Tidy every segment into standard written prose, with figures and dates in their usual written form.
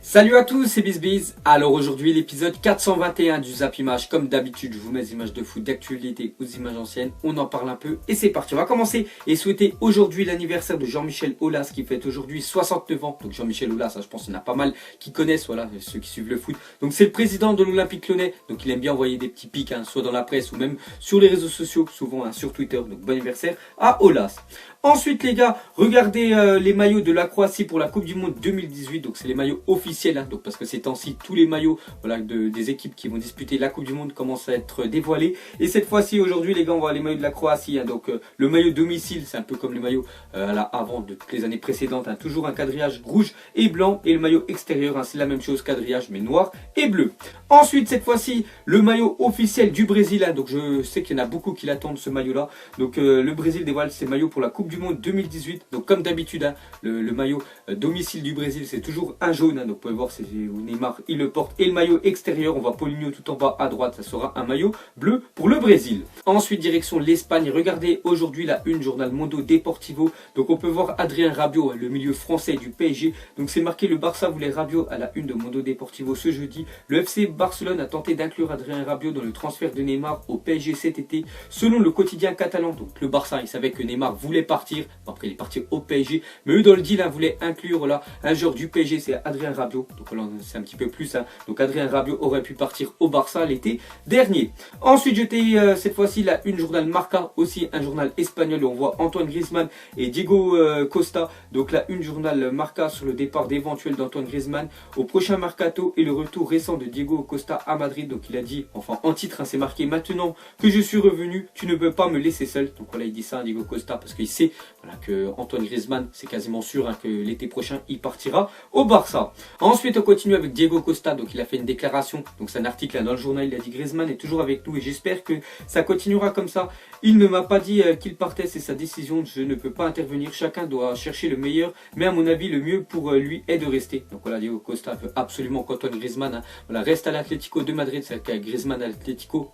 Salut à tous, c'est BizBiz. Alors aujourd'hui l'épisode 421 du Zap Image. Comme d'habitude je vous mets des images de foot d'actualité aux images anciennes. On en parle un peu et c'est parti. On va commencer et souhaiter aujourd'hui l'anniversaire de Jean-Michel Aulas qui fête aujourd'hui 69 ans. Donc Jean-Michel Aulas, je pense qu'il y en a pas mal qui connaissent, voilà, ceux qui suivent le foot. Donc c'est le président de l'Olympique Lyonnais. Donc il aime bien envoyer des petits pics, soit dans la presse ou même sur les réseaux sociaux, souvent sur Twitter. Donc bon anniversaire à Aulas. Ensuite les gars, regardez les maillots de la Croatie pour la Coupe du Monde 2018. Donc c'est les maillots officiels, donc parce que ces temps-ci tous les maillots, voilà, des équipes qui vont disputer la Coupe du Monde commencent à être dévoilés. Et cette fois-ci aujourd'hui les gars, on voit les maillots de la Croatie. Donc le maillot domicile, c'est un peu comme les maillots avant de toutes les années précédentes, toujours un quadrillage rouge et blanc. Et le maillot extérieur, c'est la même chose, quadrillage mais noir et bleu. Ensuite cette fois-ci le maillot officiel du Brésil. Donc je sais qu'il y en a beaucoup qui l'attendent ce maillot-là. Donc le Brésil dévoile ses maillots pour la Coupe du Monde 2018. Donc comme d'habitude, le maillot domicile du Brésil c'est toujours un jaune. Donc vous pouvez voir, c'est Neymar, il le porte. Et le maillot extérieur, on voit Paulinho tout en bas à droite, ça sera un maillot bleu pour le Brésil. Ensuite direction l'Espagne. Regardez aujourd'hui la une journal Mundo Deportivo. Donc on peut voir Adrien Rabiot, le milieu français du PSG. Donc c'est marqué: le Barça voulait Rabiot à la une de Mundo Deportivo ce jeudi. Le FC Barcelone a tenté d'inclure Adrien Rabiot dans le transfert de Neymar au PSG cet été. Selon le quotidien catalan, donc le Barça, il savait que Neymar voulait partir. Après il est parti au PSG, mais eux dans le deal voulaient inclure là un joueur du PSG, c'est Adrien Rabiot. Donc là c'est un petit peu plus. Donc Adrien Rabiot aurait pu partir au Barça l'été dernier. Ensuite j'étais cette fois-ci la une journal Marca, aussi un journal espagnol où on voit Antoine Griezmann et Diego Costa. Donc la une journal Marca sur le départ d'éventuel d'Antoine Griezmann au prochain mercato et le retour récent de Diego Costa à Madrid. Donc il a dit, enfin en titre c'est marqué: maintenant que je suis revenu, tu ne peux pas me laisser seul. Donc voilà, il dit ça à Diego Costa parce qu'il sait, voilà, que Antoine Griezmann, c'est quasiment sûr que l'été prochain il partira au Barça. Ensuite on continue avec Diego Costa. Donc il a fait une déclaration, donc c'est un article dans le journal, il a dit: Griezmann est toujours avec nous et j'espère que ça continuera comme ça. Il ne m'a pas dit qu'il partait, c'est sa décision, je ne peux pas intervenir, chacun doit chercher le meilleur, mais à mon avis le mieux pour lui est de rester. Donc voilà, Diego Costa veut absolument qu'Antoine Griezmann voilà, reste à l'Atlético de Madrid. C'est qu'à Griezmann à l'Atlético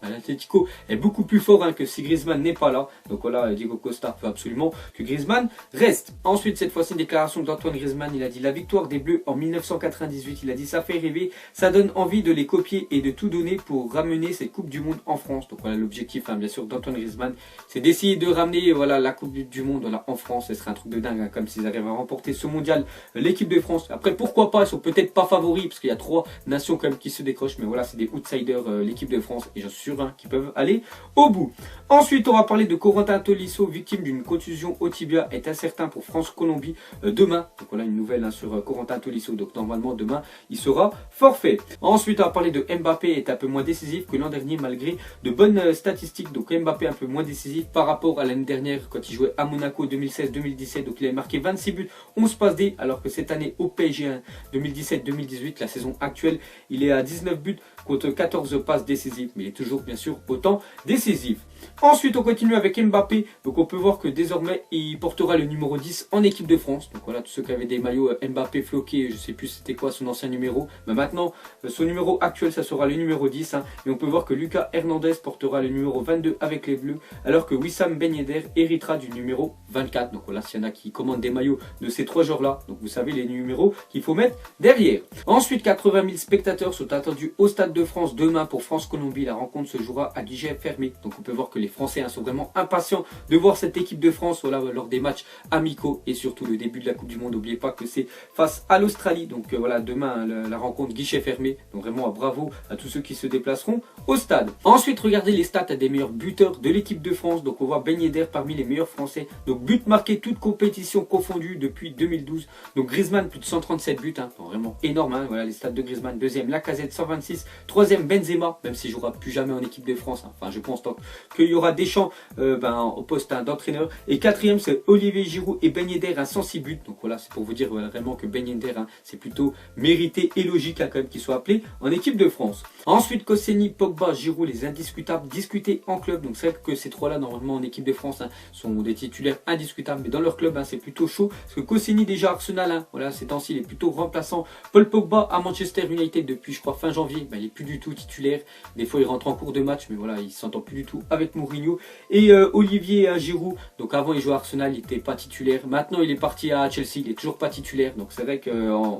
est beaucoup plus fort que si Griezmann n'est pas là. Donc voilà, Diego Costa veut absolument que Griezmann reste. Ensuite cette fois-ci une déclaration d'Antoine Griezmann, il a dit: la victoire des Bleus en 1998, il a dit: ça fait rêver, ça donne envie de les copier et de tout donner pour ramener cette Coupe du Monde en France. Donc voilà l'objectif bien sûr d'Antoine Griezmann, c'est d'essayer de ramener voilà, la Coupe du Monde voilà, en France. Ce serait un truc de dingue comme s'ils arrivent à remporter ce mondial, l'équipe de France. Après pourquoi pas, ils sont peut-être pas favoris parce qu'il y a 3 nations quand même qui se décrochent, mais voilà c'est des outsiders l'équipe de France et j'en suis sûr qu'ils peuvent aller au bout. Ensuite on va parler de Corentin Tolisso, victime d'une contusion au tibia, est incertain pour France-Colombie demain. Donc voilà une nouvelle sur Corentin Tolisso, donc normalement demain il sera forfait. Ensuite on va parler de Mbappé, est un peu moins décisif que l'an dernier malgré de bonnes statistiques. Donc Mbappé un peu moins décisif par rapport à l'année dernière quand il jouait à Monaco 2016-2017. Donc il a marqué 26 buts, 11 passes D, alors que cette année au PSG 2017-2018, la saison actuelle, il est à 19 buts contre 14 passes décisives, mais il est toujours bien sûr autant décisif. Ensuite on continue avec Mbappé. Donc on peut voir que désormais il portera le numéro 10 en équipe de France. Donc voilà, tous ceux qui avaient des maillots Mbappé floqués, je sais plus c'était quoi son ancien numéro, mais maintenant son numéro actuel ça sera le numéro 10 Et on peut voir que Lucas Hernandez portera le numéro 22 avec les Bleus, alors que Wissam Ben Yedder héritera du numéro 24. Donc voilà, s'il y en a qui commandent des maillots de ces 3 joueurs là, donc vous savez les numéros qu'il faut mettre derrière. Ensuite 80 000 spectateurs sont attendus au Stade de France demain pour France-Colombie. La rencontre se jouera à guichet fermé. Donc on peut voir que les Français sont vraiment impatients de voir cette équipe de France voilà, lors des matchs amicaux et surtout le début de la Coupe du Monde. N'oubliez pas que c'est face à l'Australie. Donc voilà, demain la rencontre guichet fermé. Donc vraiment bravo à tous ceux qui se déplaceront au stade. Ensuite regardez les stats des meilleurs buteurs de l'équipe de France. Donc on voit Ben Yedder parmi les meilleurs Français. Donc but marqué toute compétition confondue depuis 2012. Donc Griezmann plus de 137 buts. Donc vraiment énorme. Voilà les stats de Griezmann. Deuxième Lacazette 126. Troisième Benzema, même s'il ne jouera plus jamais en équipe de France. Enfin je pense qu'il y aura Deschamps au poste d'entraîneur. Et 4 quatrième, c'est Olivier Giroud et Ben Yedder à 106 buts. Donc voilà, c'est pour vous dire vraiment que Ben Yedder, c'est plutôt mérité et logique quand même qu'il soit appelé en équipe de France. Ensuite, Koscielny, Pogba, Giroud, les indiscutables, discutés en club. Donc c'est vrai que ces trois-là, normalement en équipe de France, sont des titulaires indiscutables. Mais dans leur club, c'est plutôt chaud. Parce que Koscielny, déjà Arsenal, voilà, ces temps-ci, il est plutôt remplaçant. Paul Pogba à Manchester United depuis, je crois, fin janvier, il n'est plus du tout titulaire. Des fois, il rentre en cours de match, mais voilà, il ne s'entend plus du tout avec Mourinho. Et Olivier Giroud, donc avant, il jouait à Arsenal, il n'était pas titulaire. Maintenant, il est parti à Chelsea, il n'est toujours pas titulaire. Donc c'est vrai que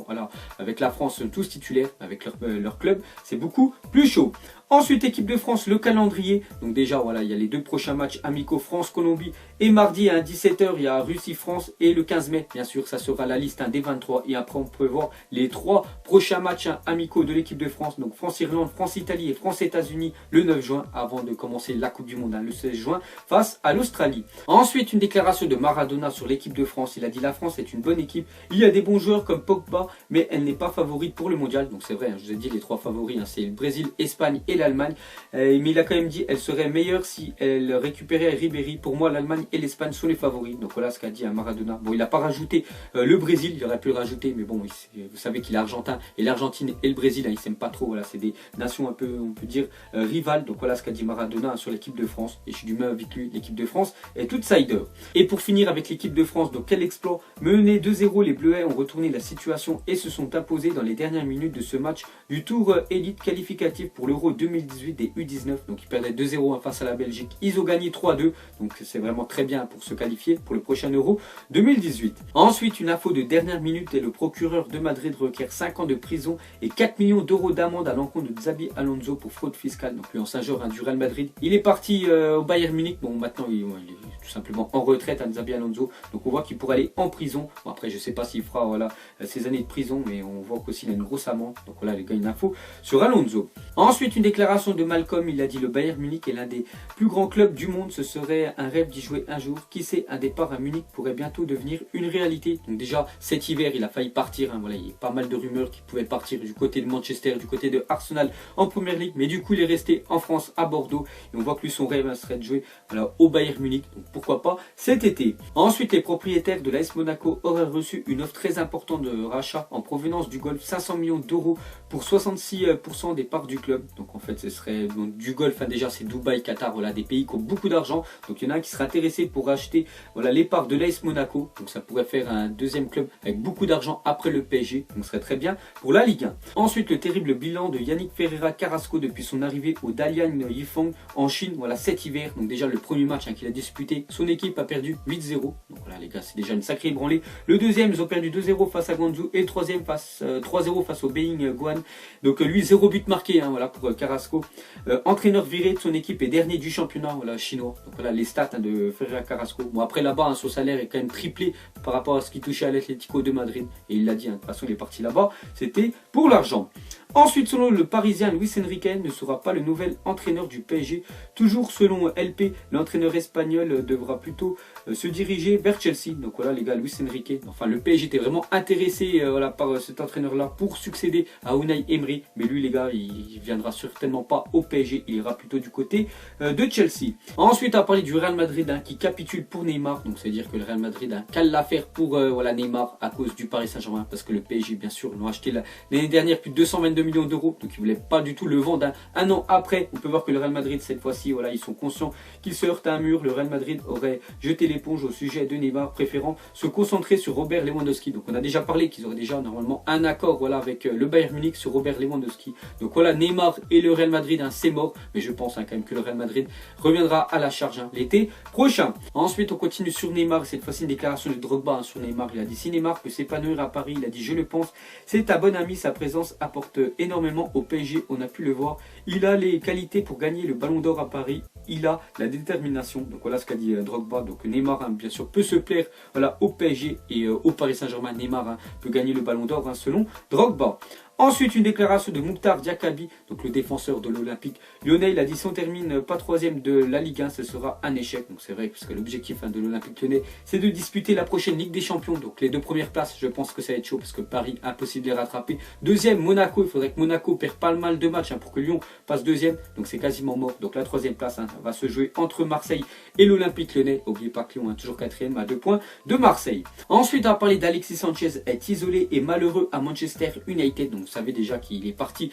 voilà, avec la France, ils sont tous titulaires, avec leur club, c'est beaucoup plus chaud. Ensuite, équipe de France, le calendrier. Donc déjà, voilà, il y a les deux prochains matchs amicaux France-Colombie. Et mardi à 17h, il y a Russie-France. Et le 15 mai, bien sûr, ça sera la liste des 23. Et après, on peut voir les trois prochains matchs amicaux de l'équipe de France. Donc France-Irlande, France-Italie et France-États-Unis le 9 juin. Avant de commencer la Coupe du Monde, le 16 juin, face à l'Australie. Ensuite, une déclaration de Maradona sur l'équipe de France. Il a dit: la France est une bonne équipe. Il y a des bons joueurs comme Pogba, mais elle n'est pas favorite pour le mondial. Donc c'est vrai, je vous ai dit, les trois favoris, c'est le Brésil, Espagne et l'Allemagne, mais il a quand même dit elle serait meilleure si elle récupérait Ribéry. Pour moi, l'Allemagne et l'Espagne sont les favoris. Donc voilà ce qu'a dit Maradona. Bon, il n'a pas rajouté le Brésil, il aurait pu le rajouter, mais bon, vous savez qu'il est argentin, et l'Argentine et le Brésil, ils s'aiment pas trop. Voilà, c'est des nations un peu, on peut dire, rivales. Donc voilà ce qu'a dit Maradona sur l'équipe de France, et je suis du même avec lui. L'équipe de France est outsider. Et pour finir avec l'équipe de France, donc quel exploit! Mené 2-0, les Bleuets ont retourné la situation et se sont imposés dans les dernières minutes de ce match du tour élite qualificatif pour l'Euro 2018 des U19. Donc ils perdaient 2-0 face à la Belgique. Ils ont gagné 3-2. Donc c'est vraiment très bien pour se qualifier pour le prochain Euro 2018. Ensuite, une info de dernière minute, et le procureur de Madrid requiert 5 ans de prison et 4 millions d'euros d'amende à l'encontre de Xabi Alonso pour fraude fiscale. Donc lui, ancien joueur du Real Madrid. Il est parti au Bayern Munich. Bon, maintenant il est tout simplement en retraite, Xabi Alonso. Donc on voit qu'il pourrait aller en prison. Bon, après, je sais pas s'il fera voilà, ses années de prison, mais on voit qu'aussi il a une grosse amende. Donc voilà, les gars, une info sur Alonso. Ensuite, une déclaration de Malcolm. Il a dit: le Bayern Munich est l'un des plus grands clubs du monde. Ce serait un rêve d'y jouer un jour. Qui sait, un départ à Munich pourrait bientôt devenir une réalité. Donc déjà, cet hiver, il a failli partir. Voilà, il y a pas mal de rumeurs qu'il pouvait partir du côté de Manchester, du côté de Arsenal en Première Ligue. Mais du coup, il est resté en France, à Bordeaux. Et on voit que lui, son rêve serait de jouer voilà, au Bayern Munich. Donc pourquoi pas cet été. Ensuite, les propriétaires de l'AS Monaco auraient reçu une offre très importante de rachat en provenance du golf, 500 millions d'euros pour 66% des parts du club. Donc en fait, ce serait donc, du golf, déjà c'est Dubaï, Qatar, voilà, des pays qui ont beaucoup d'argent. Donc il y en a un qui serait intéressé pour racheter voilà, les parts de l'AS Monaco. Donc ça pourrait faire un deuxième club avec beaucoup d'argent après le PSG. Donc ce serait très bien pour la Ligue 1. Ensuite, le terrible bilan de Yannick Ferreira Carrasco depuis son arrivée au Dalian Yifeng en Chine, voilà, cet hiver. Donc déjà le premier match qu'il a disputé, son équipe a perdu 8-0. Donc voilà les gars, c'est déjà une sacrée branlée. Le deuxième, ils ont perdu 2-0 face à Guangzhou, et le troisième 3-0 face au Beijing Guan. Donc lui, 0 but marqué voilà, pour Carrasco. Entraîneur viré de son équipe et dernier du championnat voilà, chinois. Donc voilà les stats de Ferreira Carrasco. Bon après là-bas, son salaire est quand même triplé par rapport à ce qu'il touchait à l'Atlético de Madrid. Et il l'a dit, de toute façon il est parti là-bas, c'était pour l'argent. Ensuite, selon le Parisien, Luis Enrique ne sera pas le nouvel entraîneur du PSG. Toujours selon LP, l'entraîneur espagnol devra plutôt se diriger vers Chelsea. Donc voilà les gars, Luis Enrique. Enfin, le PSG était vraiment intéressé voilà, par cet entraîneur-là pour succéder à Unai Emery. Mais lui les gars, il viendra certainement pas au PSG. Il ira plutôt du côté de Chelsea. Ensuite, à parler du Real Madrid qui capitule pour Neymar. Donc c'est-à-dire que le Real Madrid cale l'affaire pour voilà, Neymar à cause du Paris Saint-Germain. Parce que le PSG, bien sûr, l'ont acheté l'année dernière plus de 222 millions d'euros, donc ils ne voulaient pas du tout le vendre. Un an après, on peut voir que le Real Madrid, cette fois-ci, voilà, ils sont conscients qu'ils se heurtent à un mur. Le Real Madrid aurait jeté l'éponge au sujet de Neymar, préférant se concentrer sur Robert Lewandowski. Donc on a déjà parlé qu'ils auraient déjà normalement un accord voilà, avec le Bayern Munich sur Robert Lewandowski. Donc voilà, Neymar et le Real Madrid, c'est mort, mais je pense quand même que le Real Madrid reviendra à la charge l'été prochain. Ensuite, on continue sur Neymar, cette fois-ci une déclaration de Drogba sur Neymar. Il a dit: si Neymar peut s'épanouir à Paris, il a dit: je le pense, c'est un bon ami, sa présence apporte énormément au PSG, on a pu le voir. Il a les qualités pour gagner le Ballon d'Or à Paris. Il a la détermination. Donc voilà ce qu'a dit Drogba. Donc Neymar, bien sûr, peut se plaire voilà, au PSG et au Paris Saint-Germain. Neymar peut gagner le Ballon d'Or selon Drogba. Ensuite, une déclaration de Mouktar Diakabi, donc le défenseur de l'Olympique lyonnais. Il a dit si on termine pas troisième de la Ligue 1, ce sera un échec. Donc c'est vrai, parce que l'objectif de l'Olympique lyonnais, c'est de disputer la prochaine Ligue des Champions. Donc les 2 premières places, je pense que ça va être chaud, parce que Paris, impossible de les rattraper. Deuxième, Monaco. Il faudrait que Monaco perde pas le mal de matchs pour que Lyon passe deuxième. Donc c'est quasiment mort. Donc la 3e place va se jouer entre Marseille et l'Olympique lyonnais. N'oubliez pas que Lyon est toujours 4e à 2 points de Marseille. Ensuite, on va parler d'Alexis Sanchez, est isolé et malheureux à Manchester United. Donc vous savez déjà qu'il est parti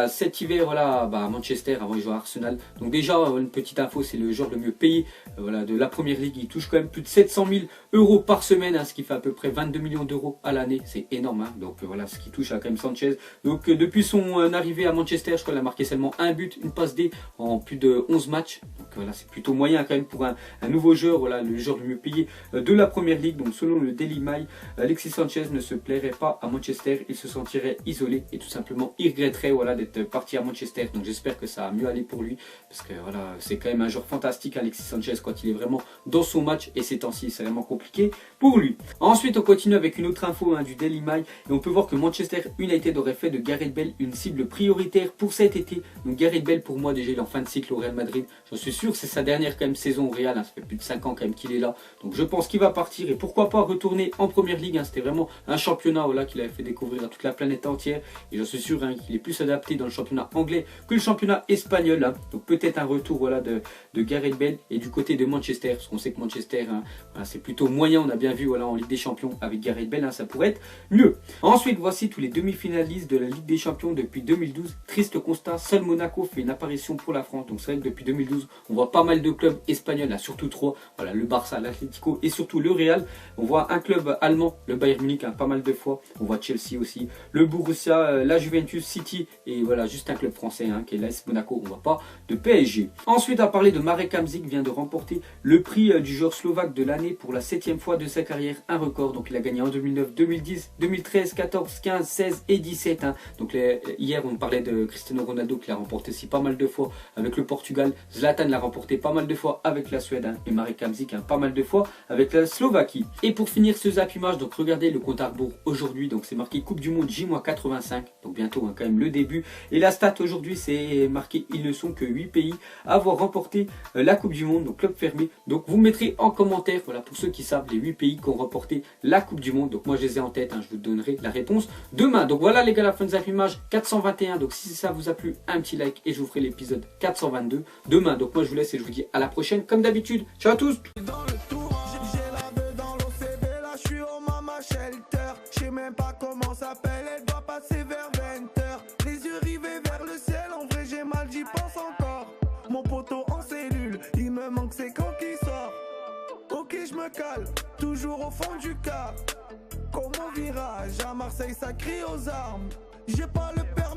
cet hiver à Manchester avant de jouer à Arsenal. Donc déjà, une petite info, c'est le joueur le mieux payé de la première ligue. Il touche quand même plus de 700 000 euros par semaine, ce qui fait à peu près 22 millions d'euros à l'année. C'est énorme. Donc voilà ce qui touche à quand même Sanchez. Donc depuis son arrivée à Manchester, je crois qu'il a marqué seulement un but, une passe D en plus de 11 matchs. Donc voilà, c'est plutôt moyen quand même pour un nouveau joueur, le joueur le mieux payé de la première ligue. Donc selon le Daily Mail, Alexis Sanchez ne se plairait pas à Manchester, il se sentirait isolé et tout simplement il regretterait d'être parti à Manchester. Donc j'espère que ça va mieux aller pour lui, parce que c'est quand même un joueur fantastique, Alexis Sanchez, quand il est vraiment dans son match, et ces temps-ci c'est vraiment compliqué pour lui. Ensuite, on continue avec une autre info du Daily Mail, et on peut voir que Manchester United aurait fait de Gareth Bale une cible prioritaire pour cet été. Donc Gareth Bale, pour moi déjà, il est en fin de cycle au Real Madrid, j'en suis sûr. C'est sa dernière quand même saison au Real, ça fait plus de 5 ans quand même qu'il est là, donc je pense qu'il va partir, et pourquoi pas retourner en première ligue. C'était vraiment un championnat qu'il avait fait découvrir à toute la planète entière, et j'en suis sûr qu'il est plus adapté dans le championnat anglais que le championnat espagnol. Donc peut-être un retour de Gareth Bale. Et du côté de Manchester, parce qu'on sait que Manchester c'est plutôt moyen, on a bien vu en Ligue des Champions avec Gareth Bale, ça pourrait être mieux. Ensuite, voici tous les demi-finalistes de la Ligue des Champions depuis 2012. Triste constat, seul Monaco fait une apparition pour la France. Donc c'est vrai que depuis 2012, on voit pas mal de clubs espagnols, surtout 3, le Barça, l'Atlético et surtout le Real. On voit un club allemand, le Bayern Munich, pas mal de fois. On voit Chelsea aussi, le Borussia, la Juventus, City, et juste un club français qui est l'AS Monaco. On voit pas de PSG. Ensuite, à parler de Marek Hamšík, vient de remporter le prix du joueur slovaque de l'année pour la 7e fois de sa carrière, un record. Donc il a gagné en 2009, 2010, 2013, 14, 15, 16 et 17. Donc hier on parlait de Cristiano Ronaldo qui l'a remporté aussi pas mal de fois avec le Portugal. Zlatan l'a remporté pas mal de fois avec la Suède, et Marek Hamšík pas mal de fois avec la Slovaquie. Et pour finir ce Zap Image, donc regardez le compte à rebours aujourd'hui. Donc c'est marqué Coupe du Monde J-85, donc bientôt quand même le début. Et la stat aujourd'hui, c'est marqué ils ne sont que 8 pays à avoir remporté la Coupe du Monde, donc club fermé. Donc vous mettrez en commentaire, pour ceux qui savent, les 8 pays qui ont remporté la Coupe du Monde. Donc moi je les ai en tête, je vous donnerai la réponse demain. Donc voilà les gars, la fin de Zap Image 421. Donc si ça vous a plu, un petit like et je vous ferai l'épisode 422 demain. Donc moi je vous laisse et je vous dis à la prochaine comme d'habitude. Ciao à tous. Je sais même pas comment s'appelle, elle doit passer vers 20h. Les yeux rivés vers le ciel, en vrai j'ai mal, j'y pense encore. Mon poteau en cellule, il me manque c'est quand qu'il sort. Ok je me cale, toujours au fond du cas. Comme au virage, à Marseille ça crie aux armes. J'ai pas le permis.